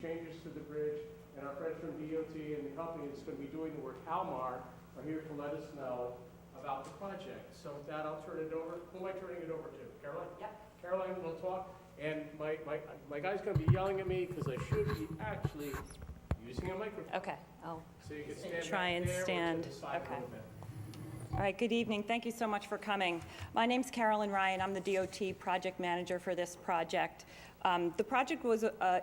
changes to the bridge, and our friends from DOT and the company that's going to be doing the work, Halmar, are here to let us know about the project. So with that, I'll turn it over. Who am I turning it over to? Caroline? Yep. Caroline will talk, and my guy's going to be yelling at me because I should be actually using a microphone. Okay. I'll So you can stand try back and there or to stand. the side a Okay. little bit. All right, good evening. Thank you so much for coming. My name's Carolyn Ryan. I'm the DOT project manager for this project. The project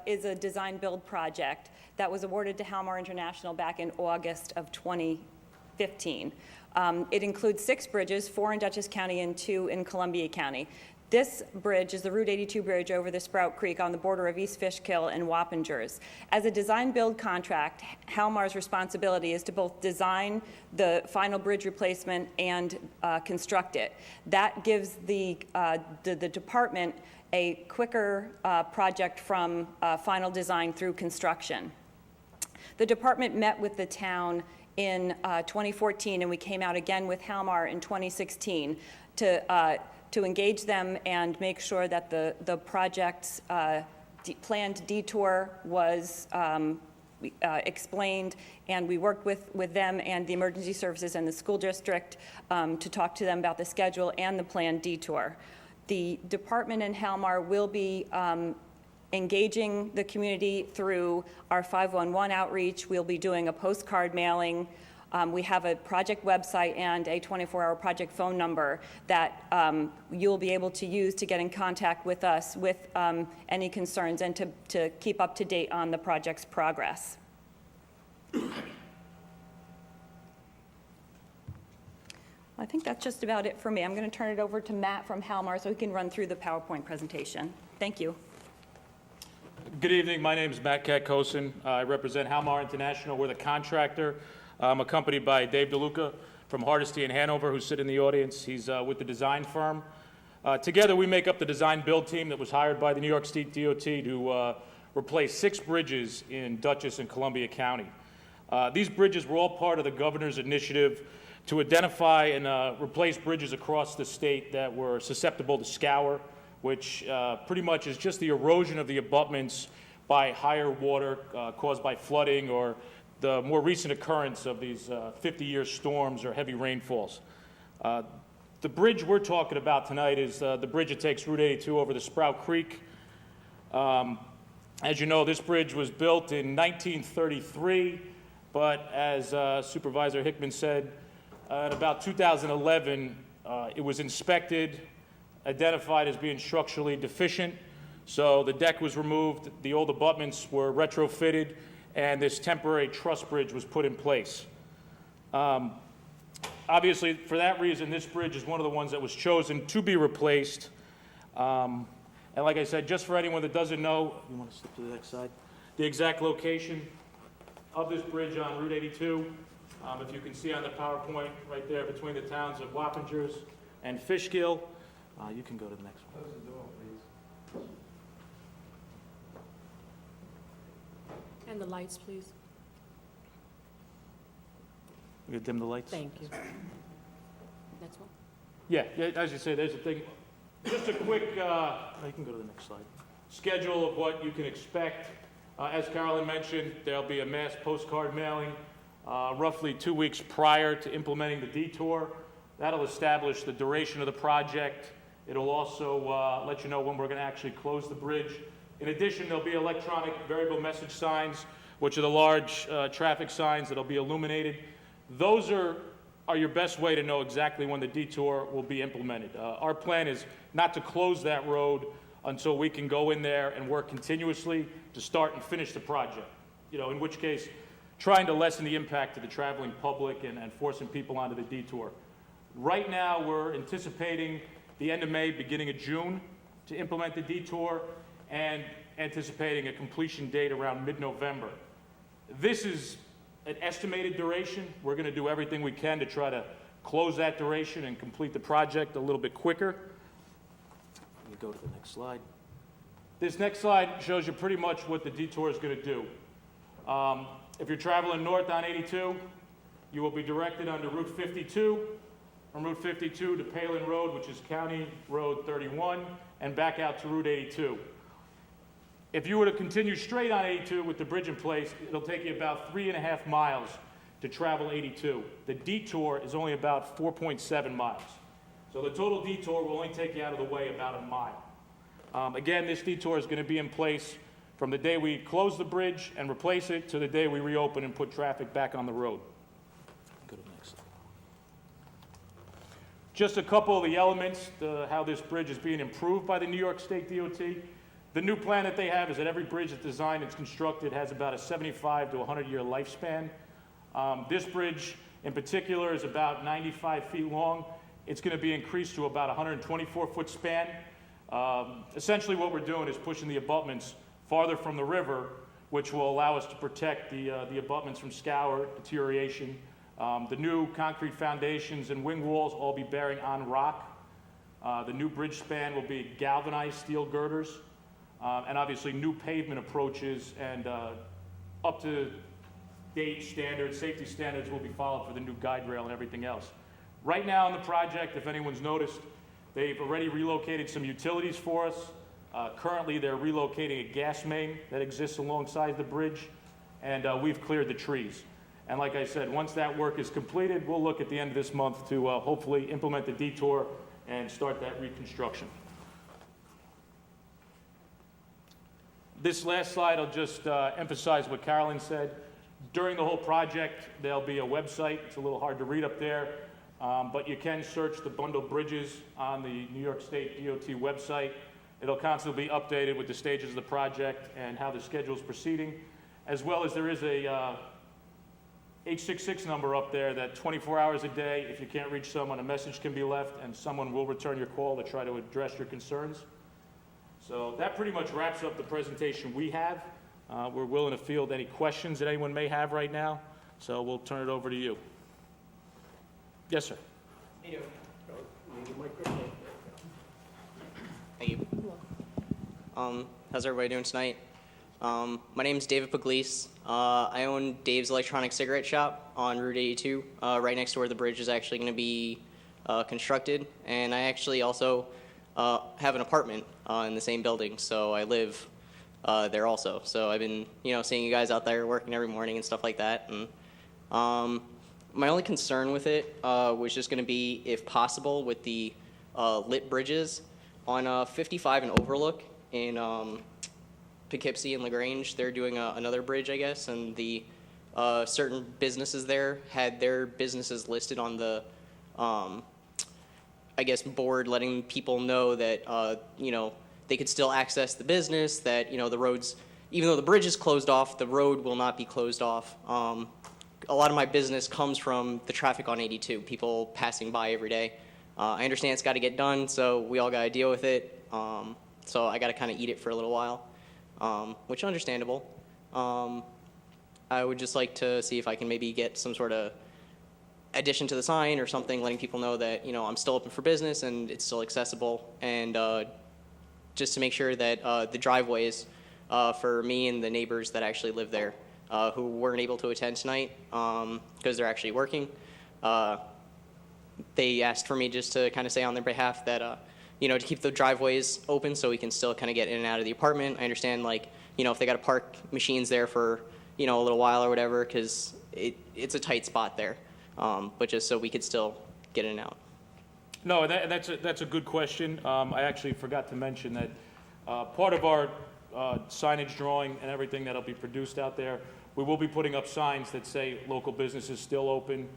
is a design-build project that was awarded to Halmar International back in August of 2015. It includes 6 bridges, 4 in Dutchess County and 2 in Columbia County. This bridge is the Route 82 bridge over the Sprout Creek on the border of East Fishkill and Wappingers. As a design-build contract, Halmar's responsibility is to both design the final bridge replacement and construct it. That gives the department a quicker project from final design through construction. The department met with the town in 2014, and we came out again with Halmar in 2016 to engage them and make sure that the project's planned detour was explained, and we worked with them and the emergency services and the school district to talk to them about the schedule and the planned detour. The department and Halmar will be engaging the community through our 511 outreach. We'll be doing a postcard mailing. We have a project website and a 24-hour project phone number that you'll be able to use to get in contact with us with any concerns and to keep up to date on the project's progress. I think that's just about it for me. I'm going to turn it over to Matt from Halmar so he can run through the PowerPoint presentation. Thank you. Good evening. My name is Matt Katkosin. I represent Halmar International. We're the contractor. I'm accompanied by Dave DeLuca from Hardesty in Hanover, who's sitting in the audience. He's with the design firm. Together, we make up the design-build team that was hired by the New York State DOT to replace 6 bridges in Dutchess and Columbia County. These bridges were all part of the governor's initiative to identify and replace bridges across the state that were susceptible to scour, which pretty much is just the erosion of the abutments by higher water caused by flooding or the more recent occurrence of these 50-year storms or heavy rainfalls. The bridge we're talking about tonight is the bridge that takes Route 82 over the Sprout Creek. As you know, this bridge was built in 1933, but as Supervisor Hickman said, in about 2011, it was inspected, identified as being structurally deficient, so the deck was removed, the old abutments were retrofitted, and this temporary truss bridge was put in place. Obviously, for that reason, this bridge is one of the ones that was chosen to be replaced. And like I said, just for anyone that doesn't know, you want to slip to the next slide, the exact location of this bridge on Route 82, if you can see on the PowerPoint right there between the towns of Wappingers and Fishkill. You can go to the next one. Close the door, please. And the lights, please. We could dim the lights. Thank you. Next one. Yeah, as you say, there's a thing. Just a quick, you can go to the next slide. Schedule of what you can expect. As Carolyn mentioned, there'll be a mass postcard mailing roughly 2 weeks prior to implementing the detour. That'll establish the duration of the project. It'll also let you know when we're going to actually close the bridge. In addition, there'll be electronic variable message signs, which are the large traffic signs that'll be illuminated. Those are your best way to know exactly when the detour will be implemented. Our plan is not to close that road until we can go in there and work continuously to start and finish the project. In which case, trying to lessen the impact to the traveling public and forcing people onto the detour. Right now, we're anticipating the end of May, beginning of June to implement the detour, and anticipating a completion date around mid-November. This is an estimated duration. We're going to do everything we can to try to close that duration and complete the project a little bit quicker. Let me go to the next slide. This next slide shows you pretty much what the detour is going to do. If you're traveling north on 82, you will be directed onto Route 52, from Route 52 to Palin Road, which is County Road 31, and back out to Route 82. If you were to continue straight on 82 with the bridge in place, it'll take you about 3.5 miles to travel 82. The detour is only about 4.7 miles. So the total detour will only take you out of the way about a mile. Again, this detour is going to be in place from the day we close the bridge and replace it to the day we reopen and put traffic back on the road. Go to the next slide. Just a couple of the elements, how this bridge is being improved by the New York State DOT. The new plan that they have is that every bridge that's designed and constructed has about a 75 to 100-year lifespan. This bridge in particular is about 95 feet long. It's going to be increased to about 124-foot span. Essentially what we're doing is pushing the abutments farther from the river, which will allow us to protect the abutments from scour, deterioration. The new concrete foundations and wing walls all be bearing on rock. The new bridge span will be galvanized steel girders, and obviously new pavement approaches and up-to-date standards, safety standards will be followed for the new guide rail and everything else. Right now in the project, if anyone's noticed, they've already relocated some utilities for us. Currently, they're relocating a gas main that exists alongside the bridge, and we've cleared the trees. And like I said, once that work is completed, we'll look at the end of this month to hopefully implement the detour and start that reconstruction. This last slide, I'll just emphasize what Carolyn said. During the whole project, there'll be a website. It's a little hard to read up there, but you can search the bundled bridges on the New York State DOT website. It'll constantly be updated with the stages of the project and how the schedule is proceeding, as well as there is a 866 number up there that 24 hours a day, if you can't reach someone, a message can be left and someone will return your call to try to address your concerns. So that pretty much wraps up the presentation we have. We're willing to field any questions that anyone may have right now, so we'll turn it over to you. Yes, sir. Need a microphone. Thank you. How's everybody doing tonight? My name is David Pugliese. I own Dave's Electronic Cigarette Shop on Route 82, right next to where the bridge is actually going to be constructed. And I actually also have an apartment in the same building, so I live there also. So I've been, seeing you guys out there working every morning and stuff like that. And my only concern with it was just going to be, if possible, with the lit bridges on 55 and Overlook in Poughkeepsie and LaGrange. They're doing another bridge, I guess, and the certain businesses there had their businesses listed on the, board, letting people know that, they could still access the business, that, the roads, even though the bridge is closed off, the road will not be closed off. A lot of my business comes from the traffic on 82, people passing by every day. I understand it's got to get done, so we all got to deal with it. So I got to kind of eat it for a little while, which is understandable. I would just like to see if I can maybe get some sort of addition to the sign or something, letting people know that, I'm still open for business and it's still accessible. And just to make sure that the driveways for me and the neighbors that actually live there, who weren't able to attend tonight because they're actually working, they asked for me just to kind of say on their behalf that, to keep the driveways open so we can still kind of get in and out of the apartment. I understand, if they got to park machines there for, a little while or whatever, because it's a tight spot there, but just so we could still get in and out. No, that's a good question. I actually forgot to mention that part of our signage drawing and everything that'll be produced out there, we will be putting up signs that say local businesses still open.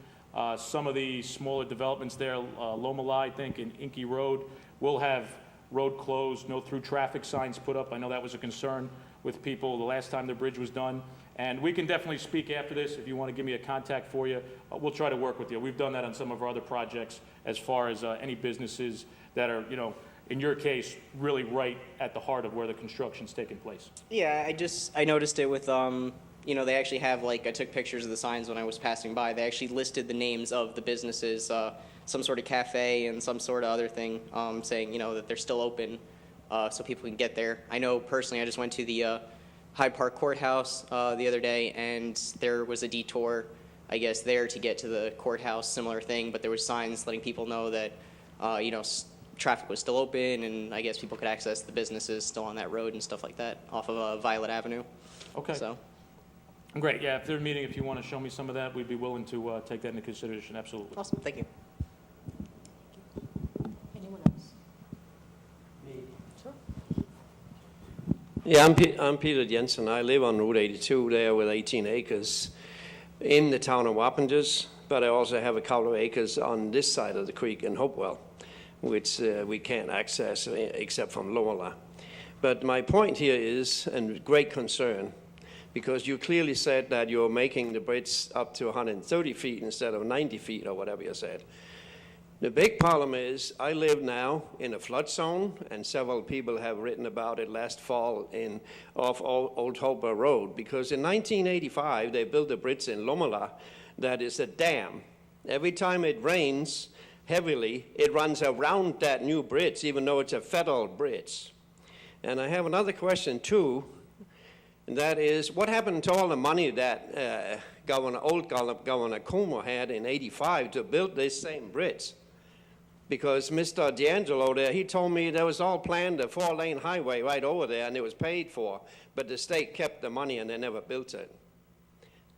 Some of the smaller developments there, Lomala, I think, and Inky Road, will have road closed, no through traffic signs put up. I know that was a concern with people the last time the bridge was done. And we can definitely speak after this. If you want to give me a contact for you, we'll try to work with you. We've done that on some of our other projects as far as any businesses that are, in your case, really right at the heart of where the construction's taking place. Yeah, I noticed it with, they actually have, I took pictures of the signs when I was passing by. They actually listed the names of the businesses, some sort of cafe and some sort of other thing, saying, that they're still open so people can get there. I know personally I just went to the Hyde Park Courthouse the other day, and there was a detour, I guess, there to get to the courthouse, similar thing, but there was signs letting people know that, traffic was still open, and I guess people could access the businesses still on that road and stuff like that off of Violet Avenue. Okay. So, Great, yeah, if they're meeting, if you want to show me some of that, we'd be willing to take that into consideration, absolutely. awesome, thank you. Anyone else? Sure. Yeah, I'm Peter Jensen. I live on Route 82 there with 18 acres in the town of Wappingers, but I also have a couple of acres on this side of the creek in Hopewell, which we can't access except from Lorla. But my point here is, and great concern, because you clearly said that you're making the bridge up to 130 feet instead of 90 feet or whatever you said. The big problem is I live now in a flood zone, and several people have written about it last fall off Old Hopewell Road, because in 1985 they built a bridge in Lomala that is a dam. Every time it rains heavily, it runs around that new bridge, even though it's a federal bridge. And I have another question too, and that is, what happened to all the money that Governor Cuomo had in '85 to build this same bridge? Because Mr. D'Angelo there, he told me there was all planned, a 4-lane highway right over there, and it was paid for, but the state kept the money and they never built it.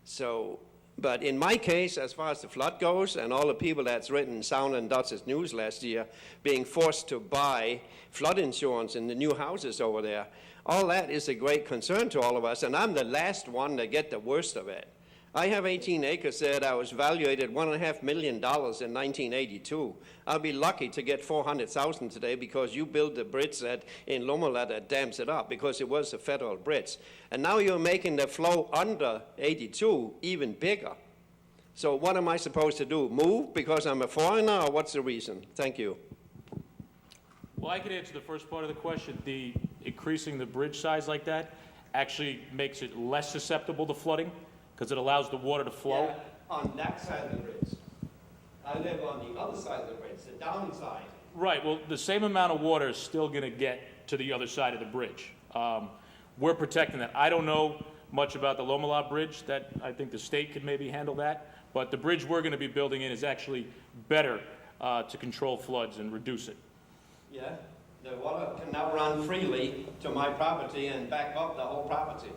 So, but in my case, as far as the flood goes, and all the people that's written Sound and Dutchess News last year being forced to buy flood insurance in the new houses over there, all that is a great concern to all of us, and I'm the last one to get the worst of it. I have 18 acres there that was valued at $1.5 million in 1982. I'll be lucky to get $400,000 today because you built the bridge in Lomala that dams it up, because it was a federal bridge. And now you're making the flow under 82 even bigger. So what am I supposed to do? Move because I'm a foreigner, or what's the reason? Thank you. Well, I can answer the first part of the question. The increasing the bridge size like that actually makes it less susceptible to flooding, because it allows the water to flow. Yeah, on that side of the bridge. I live on the other side of the bridge, the downside. Right, well, the same amount of water is still going to get to the other side of the bridge. We're protecting that. I don't know much about the Lomala Bridge. That I think the state could maybe handle that. But the bridge we're going to be building in is actually better to control floods and reduce it. Yeah, the water can now run freely to my property and back up the whole property.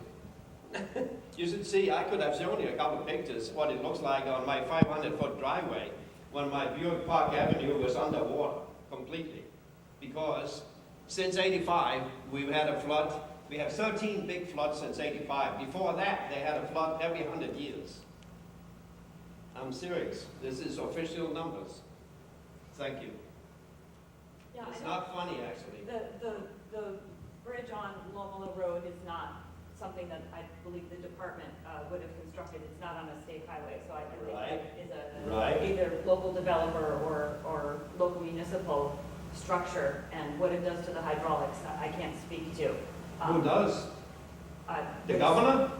You should see, I could have shown you a couple of pictures, what it looks like on my 500-foot driveway when my Buick Park Avenue was underwater completely. Because since '85, we've had a flood. We have 13 big floods since '85. Before that, they had a flood every 100 years. I'm serious. This is official numbers. Thank you. Yeah, It's not funny, actually. The bridge on Lomala Road is not something that I believe the department would have constructed. It's not on a state highway, so I think Right. that is a Right. either local developer or local municipal structure, and what it does to the hydraulics, I can't speak to. Who does? The there's- governor?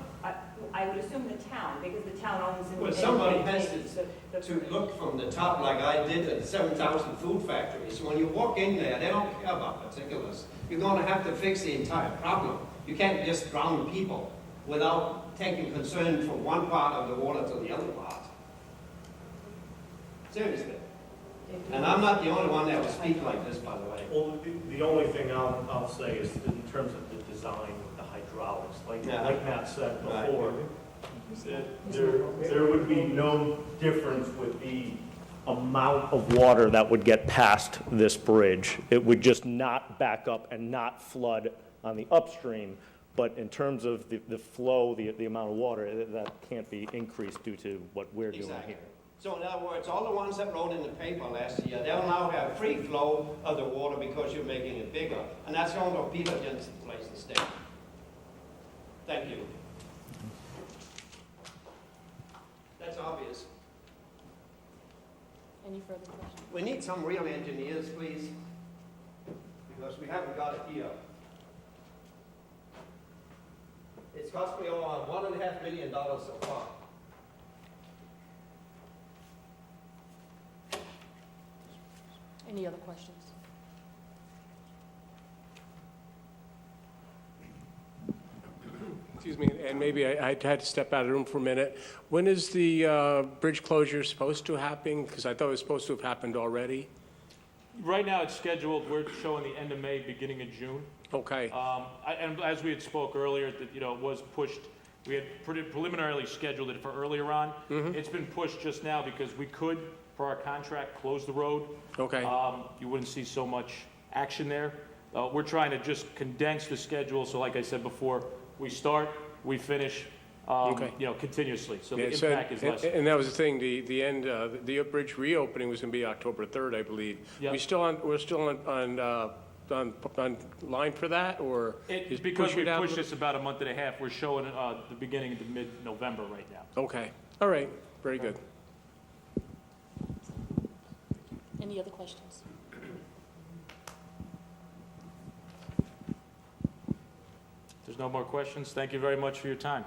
I would assume the town, because the town owns and Well, somebody has maintains the to look from the top like I did at 7,000 food factories. When you walk in there, they don't care about particulars. You're going to have to fix the entire problem. You can't just drown people without taking concern from one part of the water to the other part. Seriously. And I'm not the only one that will speak like this, by the way. Well, the only thing I'll say is in terms of the design of the hydraulics, like Matt said Right. before, there would be no difference with the amount of water that would get past this bridge. It would just not back up and not flood on the upstream, but in terms of the flow, the amount of water, that can't be increased due to what we're doing Exactly. here. So in other words, all the ones that wrote in the paper last year, they'll now have free flow of the water because you're making it bigger. And that's going to Peter Jensen's place instead. Thank you. That's obvious. Any further questions? We need some real engineers, please, because we haven't got it here. It's cost me over $1.5 million so far. Any other questions? Excuse me, and maybe I had to step out of the room for a minute. When is the bridge closure supposed to happen? Because I thought it was supposed to have happened already. Right now, it's scheduled, we're showing the end of May, beginning of June. Okay, And as we had spoke earlier, that, you know, it was pushed, we had pretty preliminarily scheduled it for earlier on. It's been pushed just now because we could, per our contract, close the road. okay. You wouldn't see so much action there. We're trying to just condense the schedule, so like I said before, we start, we finish, Okay. you know, continuously, so Yeah, the so- impact is less. And that was the thing, the end, the bridge reopening was gonna be October 3rd, I believe. Yep. We're still on line for that, or? It's is because push we it out a pushed little- this about a month and a half, we're showing the beginning to mid-November right now. Okay, all right, very good. Any other questions? If there's no more questions, thank you very much for your time.